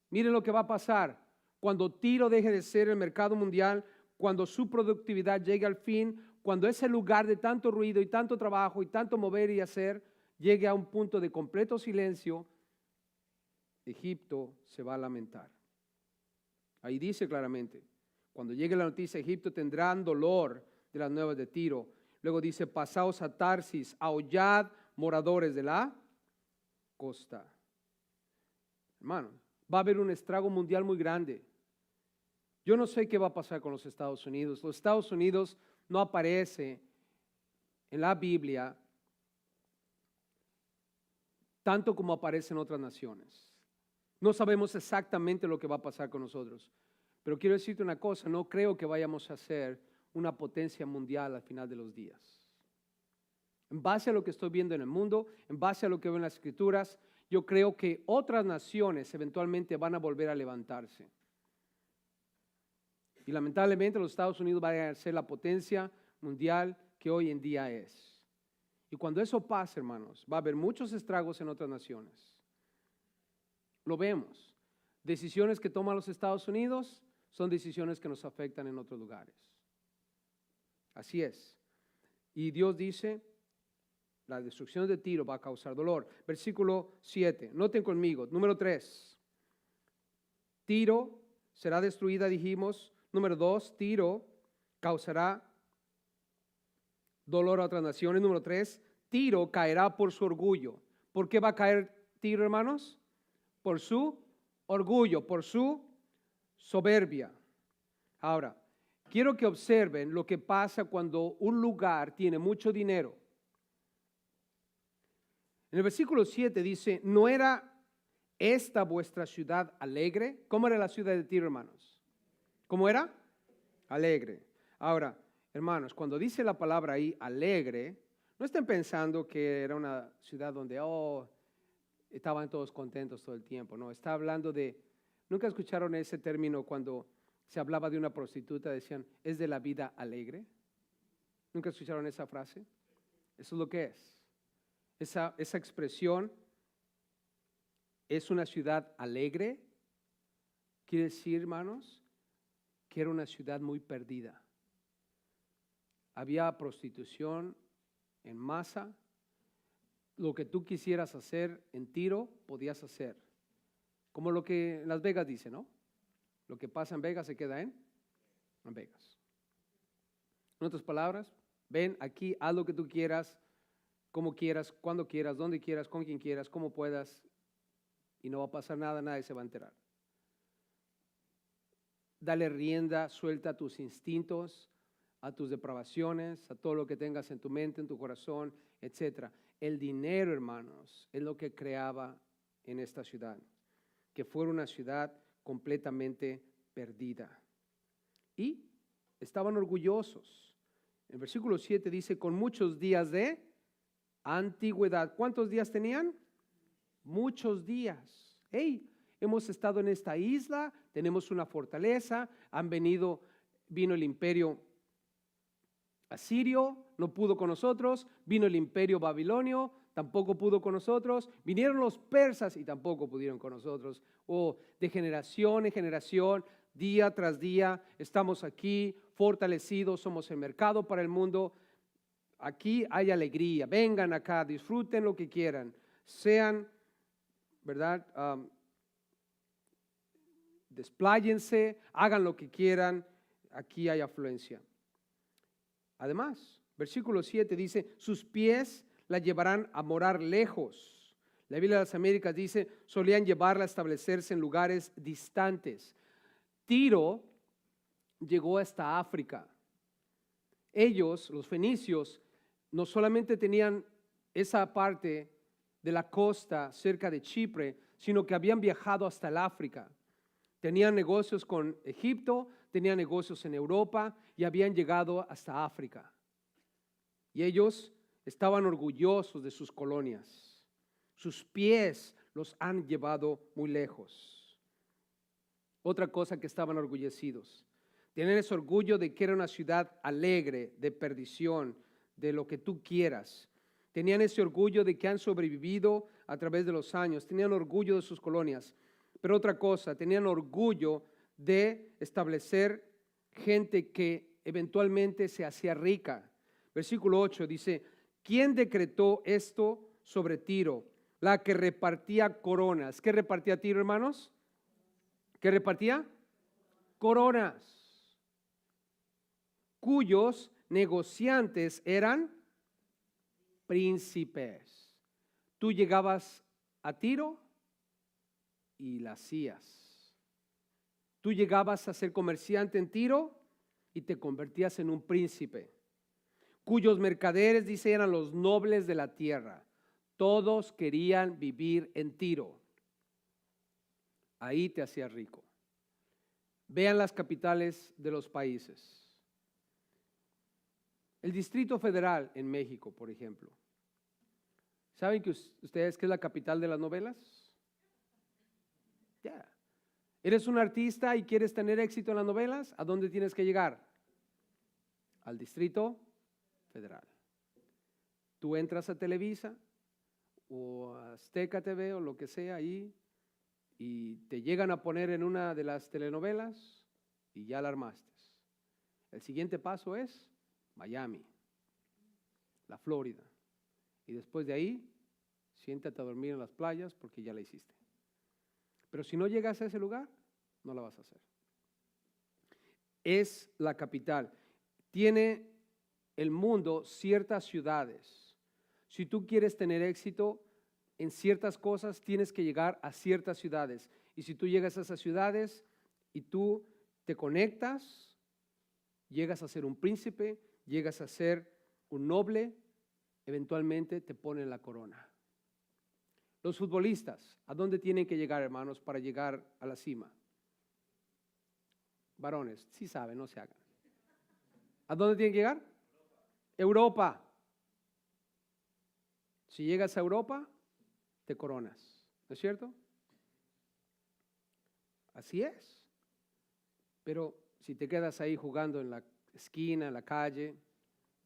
miren lo que va a pasar. Cuando Tiro deje de ser el mercado mundial, cuando su productividad llegue al fin, cuando ese lugar de tanto ruido y tanto trabajo y tanto mover y hacer llegue a un punto de completo silencio, Egipto se va a lamentar. Ahí dice claramente, cuando llegue la noticia a Egipto tendrán dolor de las nuevas de Tiro. Luego dice, pasaos a Tarsis, aullad moradores de la costa. Hermano, va a haber un estrago mundial muy grande. Yo no sé qué va a pasar con los Estados Unidos. Los Estados Unidos no aparece en la Biblia tanto como aparece en otras naciones. No sabemos exactamente lo que va a pasar con nosotros. Pero quiero decirte una cosa, no creo que vayamos a ser una potencia mundial al final de los días. En base a lo que estoy viendo en el mundo, en base a lo que veo en las Escrituras, yo creo que otras naciones eventualmente van a volver a levantarse. Y lamentablemente los Estados Unidos van a ser la potencia mundial que hoy en día es. Y cuando eso pase, hermanos, va a haber muchos estragos en otras naciones. Lo vemos. Decisiones que toman los Estados Unidos son decisiones que nos afectan en otros lugares. Así es. Y Dios dice, la destrucción de Tiro va a causar dolor. Versículo 7, noten conmigo. Número 3, Tiro será destruida, dijimos. Número 2, Tiro causará dolor a otras naciones. Número 3, Tiro caerá por su orgullo. ¿Por qué va a caer Tiro, hermanos? Por su orgullo, por su soberbia. Ahora, quiero que observen lo que pasa cuando un lugar tiene mucho dinero. En el versículo 7 dice, ¿no era esta vuestra ciudad alegre? ¿Cómo era la ciudad de Tiro, hermanos? ¿Cómo era? Alegre. Ahora, hermanos, cuando dice la palabra ahí, alegre, No estén pensando que era una ciudad donde, estaban todos contentos todo el tiempo. No, está hablando de, ¿nunca escucharon ese término cuando se hablaba de una prostituta? Decían, es de la vida alegre. ¿Nunca escucharon esa frase? Eso es lo que es. Esa expresión es una ciudad alegre. Quiere decir, hermanos, que era una ciudad muy perdida. Había prostitución en masa. Lo que tú quisieras hacer en Tiro, podías hacer. Como lo que en Las Vegas dice, ¿no? Lo que pasa en Vegas se queda en Vegas. En otras palabras, ven aquí, haz lo que tú quieras, como quieras, cuando quieras, donde quieras, con quien quieras, como puedas, y no va a pasar nada, nadie se va a enterar. Dale rienda, suelta a tus instintos, a tus depravaciones, a todo lo que tengas en tu mente, en tu corazón, etc. El dinero, hermanos, es lo que creaba en esta ciudad, que fuera una ciudad completamente perdida. Y estaban orgullosos. El versículo 7 dice, con muchos días de antigüedad. ¿Cuántos días tenían? Muchos días. Hey, hemos estado en esta isla, tenemos una fortaleza, vino el imperio asirio, no pudo con nosotros, vino el imperio babilonio, tampoco pudo con nosotros, vinieron los persas y tampoco pudieron con nosotros. De generación en generación, día tras día, estamos aquí fortalecidos, somos el mercado para el mundo. Aquí hay alegría, vengan acá, disfruten lo que quieran, sean, ¿verdad? Despláyense, hagan lo que quieran, aquí hay afluencia. Además, versículo 7 dice, sus pies la llevarán a morar lejos. La Biblia de las Américas dice, solían llevarla a establecerse en lugares distantes. Tiro llegó hasta África. Ellos, los fenicios, no solamente tenían esa parte de la costa cerca de Chipre, sino que habían viajado hasta el África. Tenían negocios con Egipto, tenían negocios en Europa y habían llegado hasta África. Y ellos estaban orgullosos de sus colonias. Sus pies los han llevado muy lejos. Otra cosa que estaban orgullecidos. Tenían ese orgullo de que era una ciudad alegre, de perdición, de lo que tú quieras. Tenían ese orgullo de que han sobrevivido a través de los años. Tenían orgullo de sus colonias. Pero otra cosa, tenían orgullo de establecer gente que eventualmente se hacía rica. Versículo 8 dice, ¿quién decretó esto sobre Tiro? La que repartía coronas. ¿Qué repartía Tiro, hermanos? ¿Qué repartía? Coronas. Cuyos negociantes eran príncipes. Tú llegabas a Tiro y la hacías. Tú llegabas a ser comerciante en Tiro y te convertías en un príncipe. Cuyos mercaderes, dice, eran los nobles de la tierra. Todos querían vivir en Tiro. Ahí te hacías rico. Vean las capitales de los países. El Distrito Federal en México, por ejemplo. ¿Saben que ustedes qué es la capital de las novelas? Ya. ¿Eres un artista y quieres tener éxito en las novelas? ¿A dónde tienes que llegar? Al Distrito Federal. Tú entras a Televisa o a Azteca TV o lo que sea ahí y te llegan a poner en una de las telenovelas y ya la armaste. El siguiente paso es Miami, la Florida. Y después de ahí, siéntate a dormir en las playas porque ya la hiciste. Pero si no llegas a ese lugar, no la vas a hacer. Es la capital. Tiene el mundo ciertas ciudades. Si tú quieres tener éxito en ciertas cosas, tienes que llegar a ciertas ciudades. Y si tú llegas a esas ciudades y tú te conectas, llegas a ser un príncipe, llegas a ser un noble, eventualmente te ponen la corona. Los futbolistas, ¿a dónde tienen que llegar, hermanos, para llegar a la cima? Varones, sí saben, no se hagan. ¿A dónde tienen que llegar? Europa. Si llegas a Europa, te coronas, ¿no es cierto? Así es. Pero si te quedas ahí jugando en la esquina, en la calle,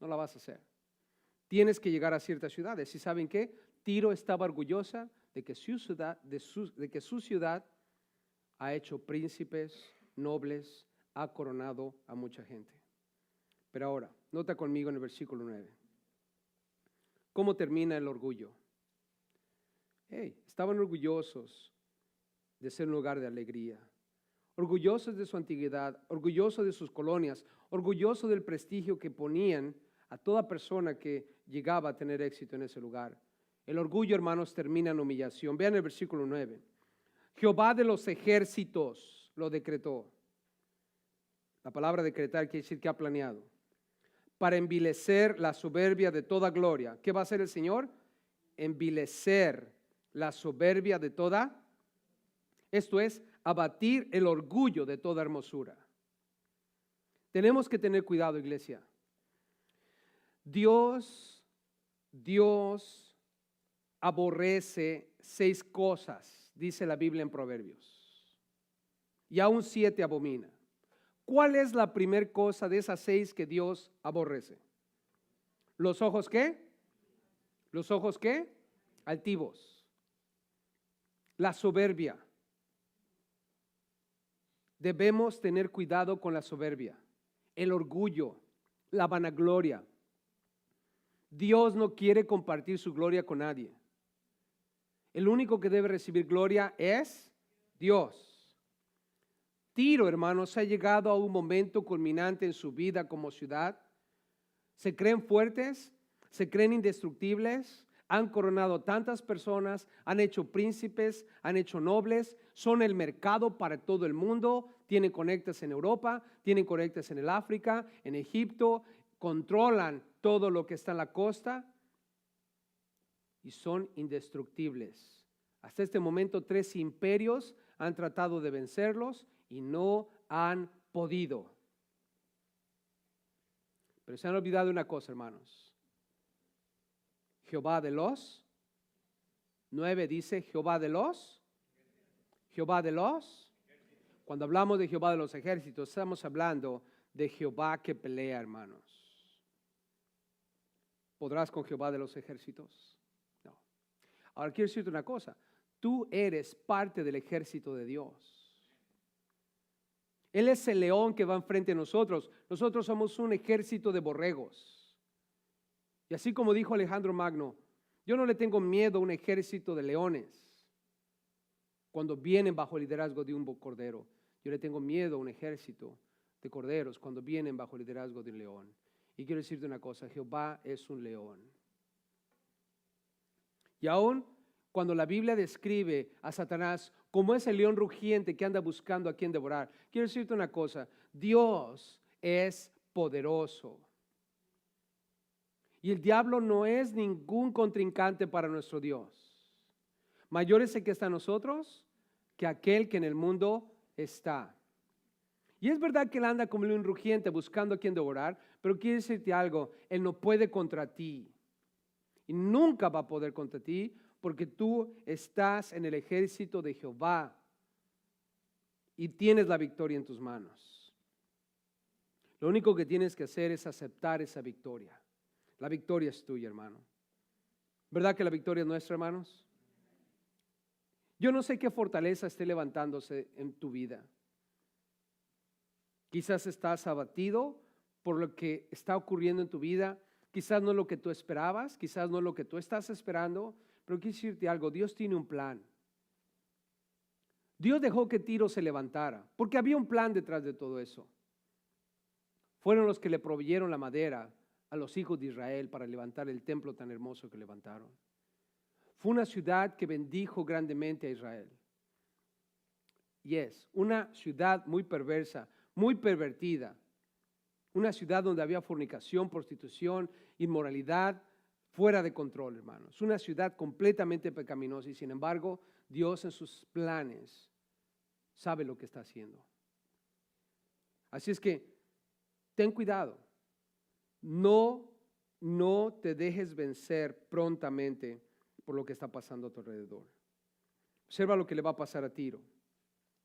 no la vas a hacer. Tienes que llegar a ciertas ciudades. ¿Y saben qué? Tiro estaba orgullosa de que su ciudad ha hecho príncipes, nobles, ha coronado a mucha gente. Pero ahora, nota conmigo en el versículo 9. ¿Cómo termina el orgullo? Estaban orgullosos de ser un lugar de alegría, orgullosos de su antigüedad, orgullosos de sus colonias, orgullosos del prestigio que ponían a toda persona que llegaba a tener éxito en ese lugar. El orgullo, hermanos, termina en humillación. Vean el versículo 9. Jehová de los ejércitos lo decretó. La palabra decretar quiere decir que ha planeado. Para envilecer la soberbia de toda gloria. ¿Qué va a hacer el Señor? Envilecer la soberbia de toda. Esto es, abatir el orgullo de toda hermosura. Tenemos que tener cuidado, iglesia. Dios aborrece 6 cosas, dice la Biblia en Proverbios. Y aún 7 abomina. ¿Cuál es la primera cosa de esas 6 que Dios aborrece? ¿Los ojos qué? ¿Los ojos qué? Altivos. La soberbia. Debemos tener cuidado con la soberbia, el orgullo, la vanagloria. Dios no quiere compartir su gloria con nadie. El único que debe recibir gloria es Dios. Tiro, hermanos, ha llegado a un momento culminante en su vida como ciudad. Se creen fuertes, se creen indestructibles, han coronado tantas personas, han hecho príncipes, han hecho nobles, son el mercado para todo el mundo, tienen conectes en Europa, tienen conectes en el África, en Egipto, controlan todo lo que está en la costa y son indestructibles. Hasta este momento 3 imperios han tratado de vencerlos y no han podido. Pero se han olvidado una cosa, hermanos. Jehová de los 9 dice Jehová de los. Cuando hablamos de Jehová de los ejércitos, estamos hablando de Jehová que pelea, hermanos. ¿Podrás con Jehová de los ejércitos? No. Ahora quiero decirte una cosa. Tú eres parte del ejército de Dios. Él es el león que va enfrente de nosotros. Nosotros somos un ejército de borregos. Y así como dijo Alejandro Magno, yo no le tengo miedo a un ejército de leones cuando vienen bajo el liderazgo de un cordero. Yo le tengo miedo a un ejército de corderos cuando vienen bajo el liderazgo de un león. Y quiero decirte una cosa, Jehová es un león. Y aún cuando la Biblia describe a Satanás como ese león rugiente que anda buscando a quien devorar, quiero decirte una cosa, Dios es poderoso. Y el diablo no es ningún contrincante para nuestro Dios. Mayor es el que está en nosotros que aquel que en el mundo está. Y es verdad que él anda como un rugiente buscando a quien devorar, pero quiero decirte algo, él no puede contra ti. Y nunca va a poder contra ti porque tú estás en el ejército de Jehová y tienes la victoria en tus manos. Lo único que tienes que hacer es aceptar esa victoria. La victoria es tuya, hermano. ¿Verdad que la victoria es nuestra, hermanos? Yo no sé qué fortaleza esté levantándose en tu vida. Quizás estás abatido por lo que está ocurriendo en tu vida. Quizás no es lo que tú esperabas, quizás no es lo que tú estás esperando, pero quiero decirte algo, Dios tiene un plan. Dios dejó que Tiro se levantara, porque había un plan detrás de todo eso. Fueron los que le proveyeron la madera a los hijos de Israel para levantar el templo tan hermoso que levantaron. Fue una ciudad que bendijo grandemente a Israel. Y es una ciudad muy perversa, muy pervertida. Una ciudad donde había fornicación, prostitución, inmoralidad, fuera de control, hermanos. Una ciudad completamente pecaminosa y sin embargo, Dios en sus planes sabe lo que está haciendo. Así es que ten cuidado. No no te dejes vencer prontamente por lo que está pasando a tu alrededor. Observa lo que le va a pasar a Tiro.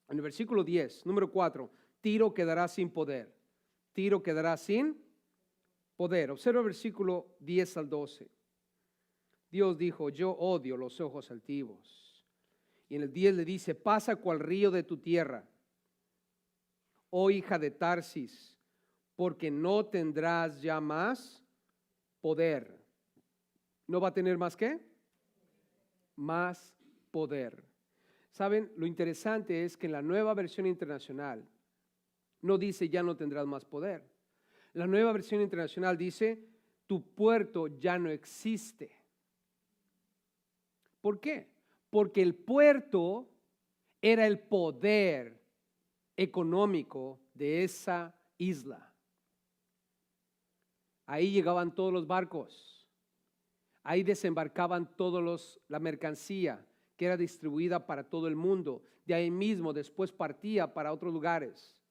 En el versículo 10, número 4, Tiro quedará sin poder. Tiro quedará sin poder. Observa el versículo 10 al 12. Dios dijo, yo odio los ojos altivos. Y en el 10 le dice, pasa cual río de tu tierra, oh hija de Tarsis, porque no tendrás ya más poder. ¿No va a tener más qué? Más poder. ¿Saben? Lo interesante es que en la nueva versión internacional no dice ya no tendrás más poder. La nueva versión internacional dice tu puerto ya no existe. ¿Por qué? Porque el puerto era el poder económico de esa isla. Ahí llegaban todos los barcos. Ahí desembarcaban la mercancía que era distribuida para todo el mundo. De ahí mismo después partía para otros lugares.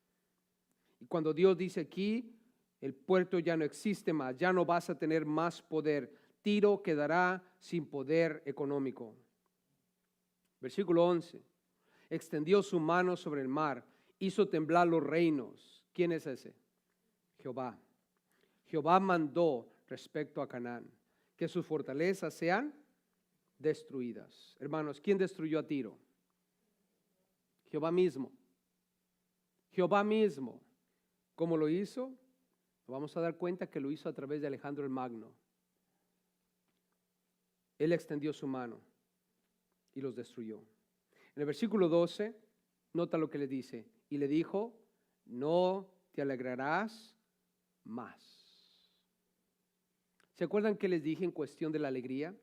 Y cuando Dios dice aquí, el puerto ya no existe más, ya no vas a tener más poder. Tiro quedará sin poder económico. Versículo 11. Extendió su mano sobre el mar, hizo temblar los reinos. ¿Quién es ese? Jehová. Jehová mandó respecto a Canaán que sus fortalezas sean destruidas. Hermanos, ¿quién destruyó a Tiro? Jehová mismo. Jehová mismo. ¿Cómo lo hizo? Nos vamos a dar cuenta que lo hizo a través de Alejandro el Magno. Él extendió su mano y los destruyó. En el versículo 12, nota lo que le dice. Y le dijo, no te alegrarás más. ¿Se acuerdan que les dije en cuestión de la alegría?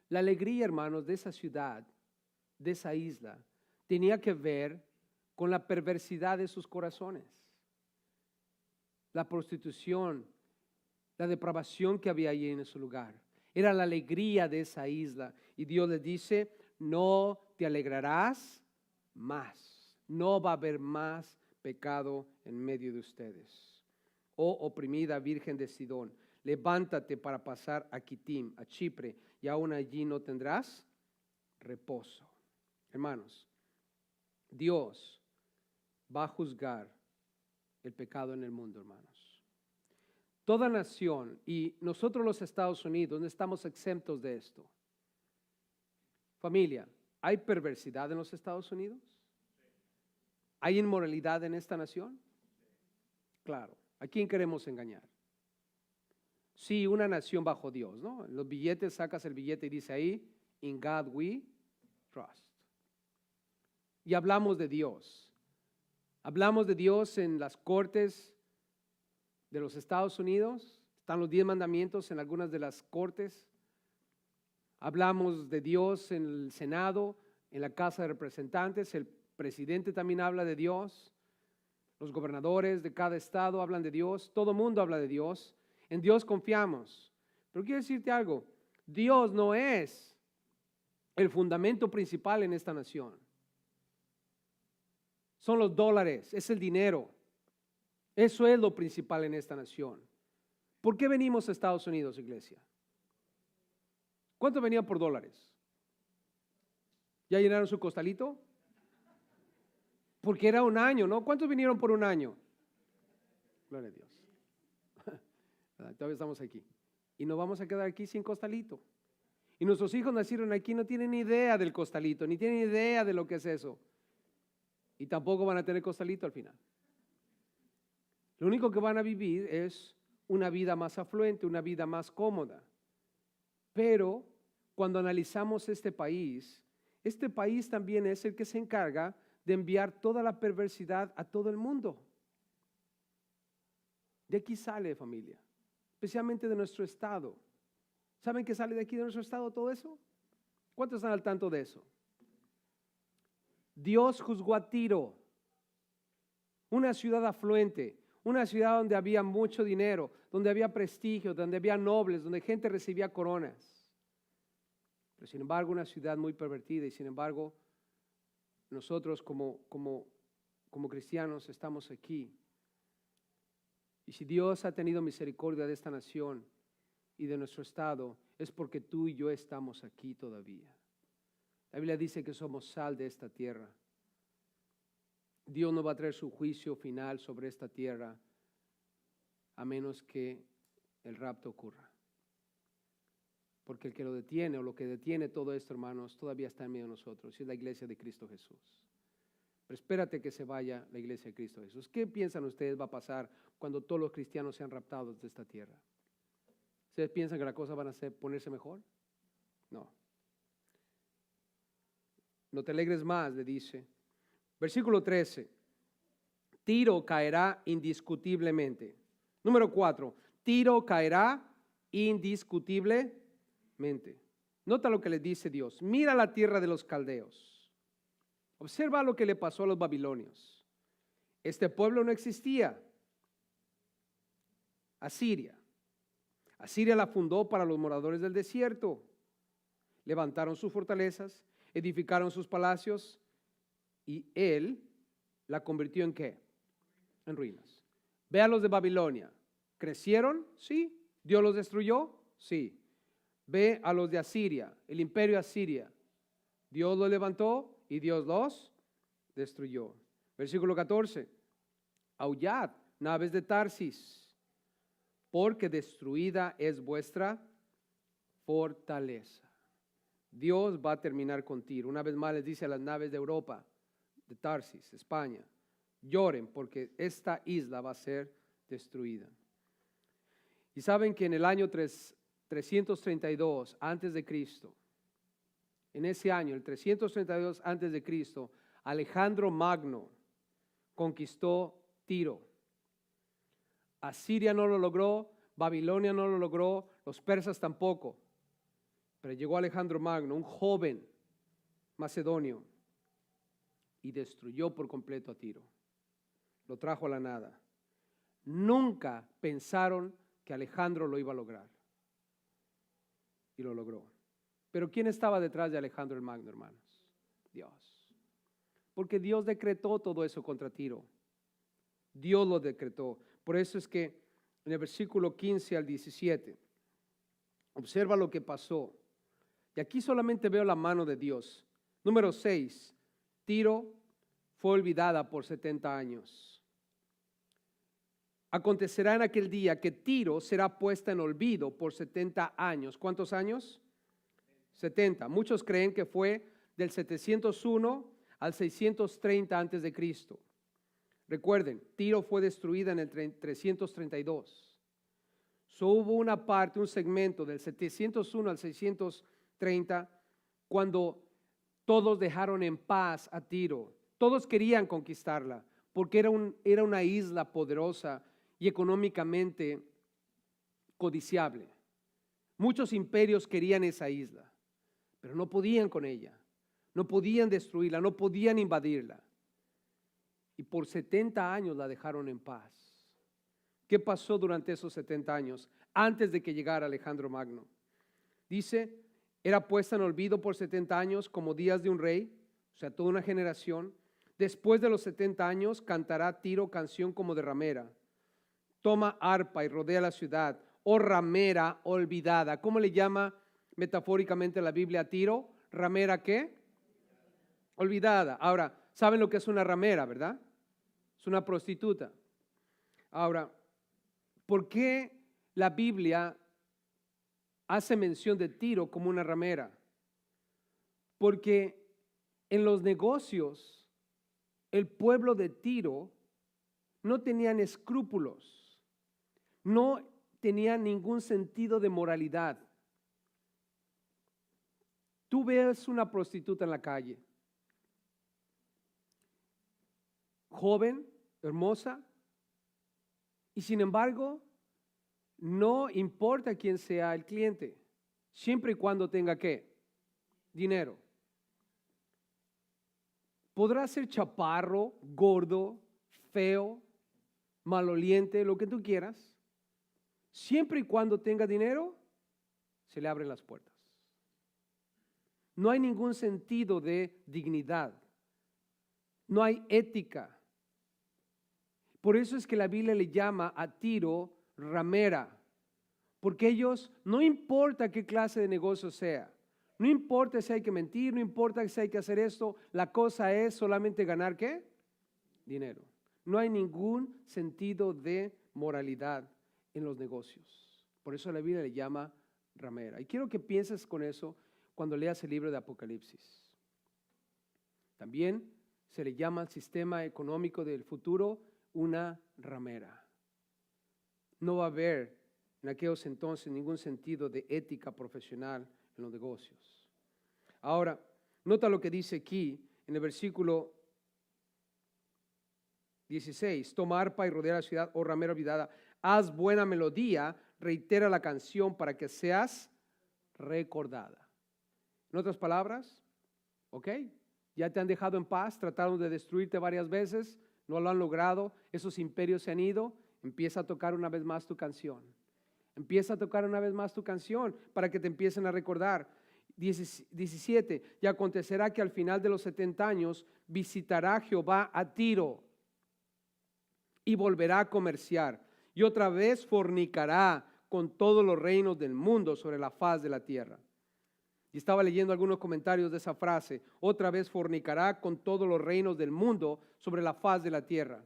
La alegría, hermanos, de esa ciudad, de esa isla, tenía que ver con la perversidad de sus corazones. La prostitución, la depravación que había allí en ese lugar. Era la alegría de esa isla. Y Dios les dice, no te alegrarás más. No va a haber más pecado en medio de ustedes. Oh oprimida Virgen de Sidón, levántate para pasar a Kitim, a Chipre, y aún allí no tendrás reposo. Hermanos, Dios va a juzgar el pecado en el mundo, hermanos. Toda nación, y nosotros los Estados Unidos no estamos exentos de esto. Familia, ¿hay perversidad en los Estados Unidos? ¿Hay inmoralidad en esta nación? Claro. ¿A quién queremos engañar? Sí, una nación bajo Dios, ¿no? En los billetes sacas el billete y dice ahí, in God we trust. Y hablamos de Dios. Hablamos de Dios en las cortes de los Estados Unidos. Están los 10 mandamientos en algunas de las cortes. Hablamos de Dios en el Senado, en la Casa de Representantes. El presidente también habla de Dios. Los gobernadores de cada estado hablan de Dios. Todo el mundo habla de Dios. En Dios confiamos. Pero quiero decirte algo. Dios no es el fundamento principal en esta nación. Son los dólares, es el dinero. Eso es lo principal en esta nación. ¿Por qué venimos a Estados Unidos, iglesia? ¿Cuánto venían por dólares? ¿Ya llenaron su costalito? Porque era un año, ¿no? ¿Cuántos vinieron por un año? Gloria a Dios. Todavía estamos aquí. Y nos vamos a quedar aquí sin costalito. Y nuestros hijos nacieron aquí, no tienen ni idea del costalito, ni tienen idea de lo que es eso. Y tampoco van a tener costalito al final. Lo único que van a vivir es una vida más afluente, una vida más cómoda. Pero cuando analizamos este país también es el que se encarga de enviar toda la perversidad a todo el mundo. De aquí sale, familia, especialmente de nuestro estado. ¿Saben qué sale de aquí de nuestro estado todo eso? ¿Cuántos están al tanto de eso? Dios juzgó a Tiro, una ciudad afluente, una ciudad donde había mucho dinero, donde había prestigio, donde había nobles, donde gente recibía coronas. Pero sin embargo una ciudad muy pervertida y sin embargo nosotros como cristianos estamos aquí. Y si Dios ha tenido misericordia de esta nación y de nuestro estado, es porque tú y yo estamos aquí todavía. La Biblia dice que somos sal de esta tierra. Dios no va a traer su juicio final sobre esta tierra a menos que el rapto ocurra. Porque el que lo detiene o lo que detiene todo esto, hermanos, todavía está en medio de nosotros, y es la iglesia de Cristo Jesús. Pero espérate que se vaya la iglesia de Cristo Jesús. ¿Qué piensan ustedes va a pasar cuando todos los cristianos sean raptados de esta tierra? ¿Ustedes piensan que las cosas van a ponerse mejor? No. No te alegres más, le dice. Versículo 13. Tiro caerá indiscutiblemente. Número 4. Tiro caerá indiscutiblemente. Nota lo que le dice Dios. Mira la tierra de los caldeos. Observa lo que le pasó a los babilonios. Este pueblo no existía. Asiria. Asiria la fundó para los moradores del desierto. Levantaron sus fortalezas, edificaron sus palacios y él la convirtió ¿en qué? En ruinas. Ve a los de Babilonia. ¿Crecieron? Sí. ¿Dios los destruyó? Sí. Ve a los de Asiria, el imperio asiria. Dios los levantó y Dios los destruyó. Versículo 14. Aullad, naves de Tarsis, porque destruida es vuestra fortaleza. Dios va a terminar con Tiro. Una vez más les dice a las naves de Europa, de Tarsis, España, lloren porque esta isla va a ser destruida. Y saben que en el año 332 antes de Cristo, en ese año, el 332 antes de Cristo, Alejandro Magno conquistó Tiro. Asiria no lo logró, Babilonia no lo logró, los persas tampoco. Pero llegó Alejandro Magno, un joven macedonio, y destruyó por completo a Tiro. Lo trajo a la nada. Nunca pensaron que Alejandro lo iba a lograr. Y lo logró. Pero ¿quién estaba detrás de Alejandro el Magno, hermanos? Dios. Porque Dios decretó todo eso contra Tiro. Dios lo decretó. Por eso es que en el versículo 15 al 17, observa lo que pasó. Y aquí solamente veo la mano de Dios. Número 6, Tiro fue olvidada por 70 años. Acontecerá en aquel día que Tiro será puesta en olvido por 70 años. ¿Cuántos años? 70. Muchos creen que fue del 701 al 630 antes de Cristo. Recuerden, Tiro fue destruida en el 332. Hubo una parte, un segmento del 701 al 630 cuando todos dejaron en paz a Tiro. Todos querían conquistarla porque era una isla poderosa y económicamente codiciable. Muchos imperios querían esa isla, pero no podían con ella, no podían destruirla, no podían invadirla. Y por 70 años la dejaron en paz. ¿Qué pasó durante esos 70 años antes de que llegara Alejandro Magno? Dice, era puesta en olvido por 70 años como días de un rey, o sea, toda una generación. Después de los 70 años cantará Tiro canción como de ramera. Toma arpa y rodea la ciudad, oh ramera olvidada. ¿Cómo le llama metafóricamente la Biblia a Tiro? ¿Ramera qué? Olvidada. Ahora, ¿saben lo que es una ramera, verdad? Es una prostituta. Ahora, ¿por qué la Biblia hace mención de Tiro como una ramera? Porque en los negocios, el pueblo de Tiro no tenían escrúpulos, no tenían ningún sentido de moralidad. Tú ves una prostituta en la calle, joven, hermosa, y sin embargo, no importa quién sea el cliente, siempre y cuando tenga ¿qué? Dinero. Podrá ser chaparro, gordo, feo, maloliente, lo que tú quieras. Siempre y cuando tenga dinero, se le abren las puertas. No hay ningún sentido de dignidad. No hay ética. Por eso es que la Biblia le llama a Tiro ramera, porque ellos, no importa qué clase de negocio sea, no importa si hay que mentir, no importa si hay que hacer esto, la cosa es solamente ganar ¿qué? Dinero. No hay ningún sentido de moralidad en los negocios. Por eso la Biblia le llama ramera. Y quiero que pienses con eso cuando leas el libro de Apocalipsis. También se le llama al sistema económico del futuro una ramera. No va a haber en aquellos entonces ningún sentido de ética profesional en los negocios. Ahora, nota lo que dice aquí en el versículo 16. Toma arpa y rodea la ciudad, oh ramera olvidada. Haz buena melodía, reitera la canción para que seas recordada. En otras palabras, ¿ok? Ya te han dejado en paz, trataron de destruirte varias veces, no lo han logrado, esos imperios se han ido, empieza a tocar una vez más tu canción. Empieza a tocar una vez más tu canción para que te empiecen a recordar. 17, y acontecerá que al final de los 70 años visitará Jehová a Tiro y volverá a comerciar y otra vez fornicará con todos los reinos del mundo sobre la faz de la tierra. Y estaba leyendo algunos comentarios de esa frase, otra vez fornicará con todos los reinos del mundo sobre la faz de la tierra.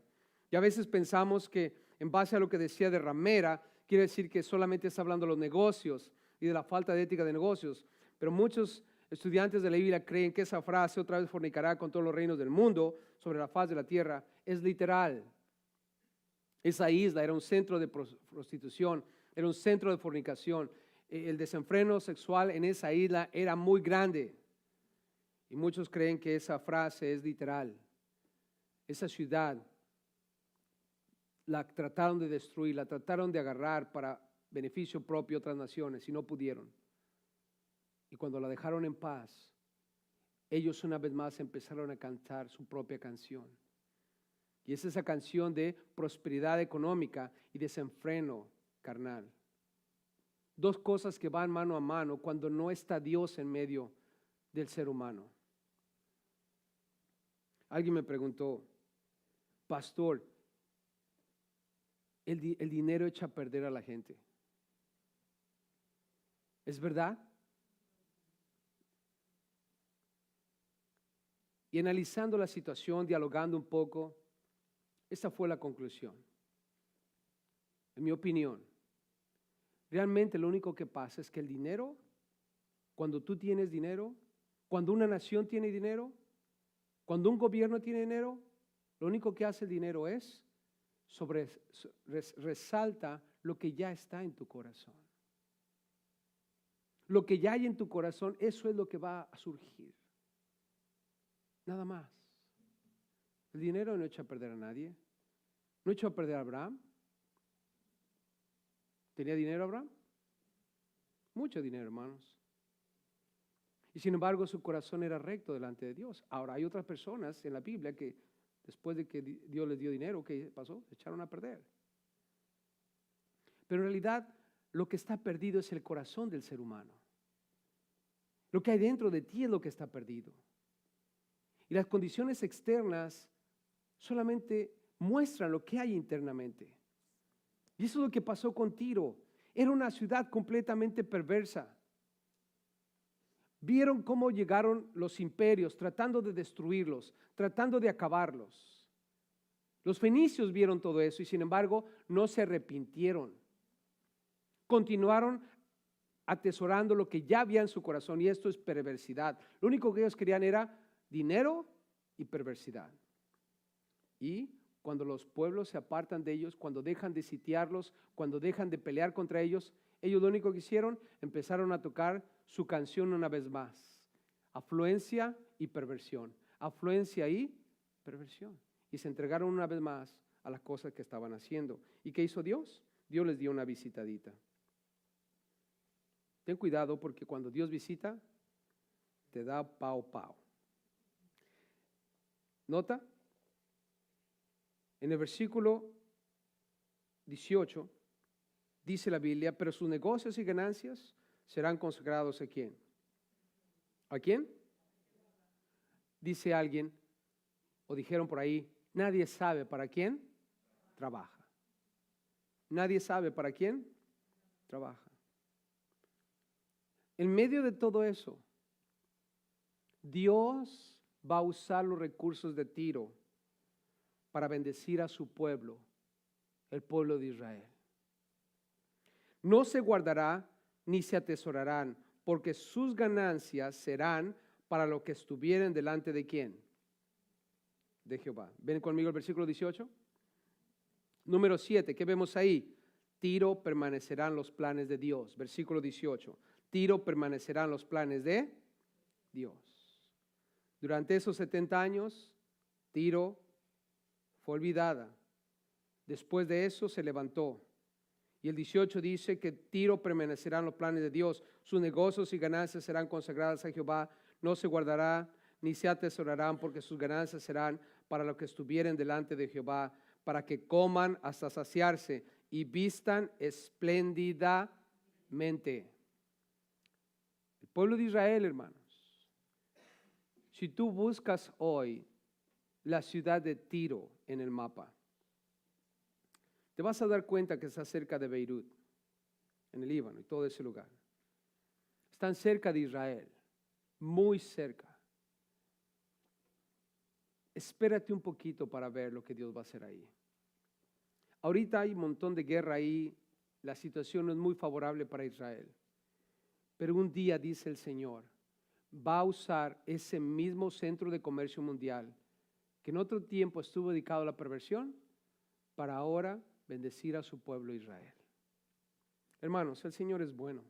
Y a veces pensamos que en base a lo que decía de ramera, quiere decir que solamente está hablando de los negocios y de la falta de ética de negocios. Pero muchos estudiantes de la Biblia creen que esa frase, otra vez fornicará con todos los reinos del mundo sobre la faz de la tierra, es literal. Esa isla era un centro de prostitución, era un centro de fornicación. El desenfreno sexual en esa isla era muy grande. Y muchos creen que esa frase es literal. Esa ciudad la trataron de destruir, la trataron de agarrar para beneficio propio otras naciones y no pudieron. Y cuando la dejaron en paz, ellos una vez más empezaron a cantar su propia canción. Y es esa canción de prosperidad económica y desenfreno carnal. Dos cosas que van mano a mano cuando no está Dios en medio del ser humano. Alguien me preguntó, pastor, el dinero echa a perder a la gente. ¿Es verdad? Y analizando la situación, dialogando un poco, esa fue la conclusión. En mi opinión, realmente lo único que pasa es que el dinero, cuando tú tienes dinero, cuando una nación tiene dinero, cuando un gobierno tiene dinero, lo único que hace el dinero es resalta lo que ya está en tu corazón. Lo que ya hay en tu corazón, eso es lo que va a surgir. Nada más. El dinero no echa a perder a nadie. No echó a perder a Abraham. ¿Tenía dinero Abraham? Mucho dinero, hermanos. Y sin embargo, su corazón era recto delante de Dios. Ahora, hay otras personas en la Biblia que después de que Dios les dio dinero, ¿qué pasó? Se echaron a perder. Pero en realidad, lo que está perdido es el corazón del ser humano. Lo que hay dentro de ti es lo que está perdido. Y las condiciones externas solamente muestran lo que hay internamente. Y eso es lo que pasó con Tiro. Era una ciudad completamente perversa. Vieron cómo llegaron los imperios tratando de destruirlos, tratando de acabarlos. Los fenicios vieron todo eso y sin embargo no se arrepintieron. Continuaron atesorando lo que ya había en su corazón y esto es perversidad. Lo único que ellos querían era dinero y perversidad. Y cuando los pueblos se apartan de ellos, cuando dejan de sitiarlos, cuando dejan de pelear contra ellos, ellos lo único que hicieron, empezaron a tocar su canción una vez más. Afluencia y perversión. Afluencia y perversión. Y se entregaron una vez más a las cosas que estaban haciendo. ¿Y qué hizo Dios? Dios les dio una visitadita. Ten cuidado porque cuando Dios visita, te da pao pao. ¿Nota? En el versículo 18 dice la Biblia, pero sus negocios y ganancias serán consagrados ¿a quién? ¿A quién? Dice alguien, o dijeron por ahí, nadie sabe para quién trabaja. Nadie sabe para quién trabaja. En medio de todo eso, Dios va a usar los recursos de Tiro para bendecir a su pueblo, el pueblo de Israel. No se guardará ni se atesorarán, porque sus ganancias serán para lo que estuvieren delante de ¿quién? De Jehová. ¿Ven conmigo el versículo 18? Número 7, ¿qué vemos ahí? Tiro permanecerán los planes de Dios. Versículo 18. Tiro permanecerán los planes de Dios. Durante esos 70 años, Tiro fue olvidada. Después de eso se levantó. Y el 18 dice que Tiro permanecerán los planes de Dios. Sus negocios y ganancias serán consagradas a Jehová. No se guardará ni se atesorarán, porque sus ganancias serán para los que estuvieren delante de Jehová, para que coman hasta saciarse y vistan espléndidamente. El pueblo de Israel, hermanos, si tú buscas hoy la ciudad de Tiro en el mapa, te vas a dar cuenta que está cerca de Beirut, en el Líbano y todo ese lugar. Están cerca de Israel, muy cerca. Espérate un poquito para ver lo que Dios va a hacer ahí. Ahorita hay un montón de guerra ahí, la situación no es muy favorable para Israel. Pero un día, dice el Señor, va a usar ese mismo centro de comercio mundial, que en otro tiempo estuvo dedicado a la perversión, para ahora bendecir a su pueblo Israel. Hermanos, el Señor es bueno.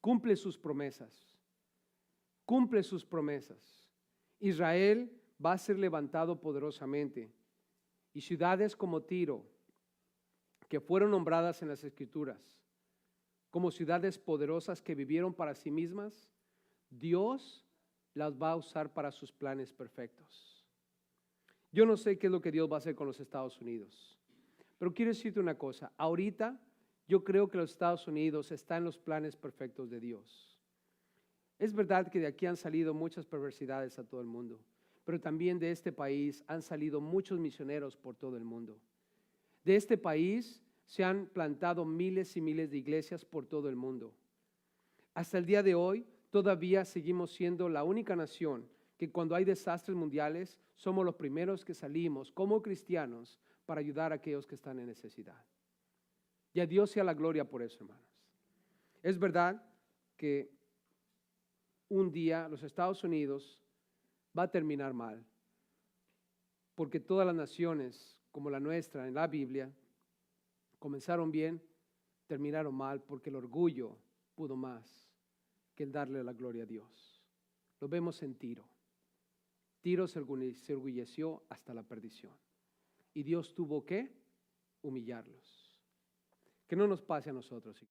Cumple sus promesas. Cumple sus promesas. Israel va a ser levantado poderosamente. Y ciudades como Tiro, que fueron nombradas en las Escrituras como ciudades poderosas que vivieron para sí mismas, Dios las va a usar para sus planes perfectos. Yo no sé qué es lo que Dios va a hacer con los Estados Unidos, pero quiero decirte una cosa. Ahorita yo creo que los Estados Unidos están en los planes perfectos de Dios. Es verdad que de aquí han salido muchas perversidades a todo el mundo, pero también de este país han salido muchos misioneros por todo el mundo. De este país se han plantado miles y miles de iglesias por todo el mundo. Hasta el día de hoy todavía seguimos siendo la única nación que cuando hay desastres mundiales somos los primeros que salimos como cristianos para ayudar a aquellos que están en necesidad. Y a Dios sea la gloria por eso, hermanos. Es verdad que un día los Estados Unidos va a terminar mal, porque todas las naciones como la nuestra en la Biblia comenzaron bien, terminaron mal, porque el orgullo pudo más que el darle la gloria a Dios. Lo vemos en Tiro. Tiro se orgulleció hasta la perdición. Y Dios tuvo que humillarlos. Que no nos pase a nosotros.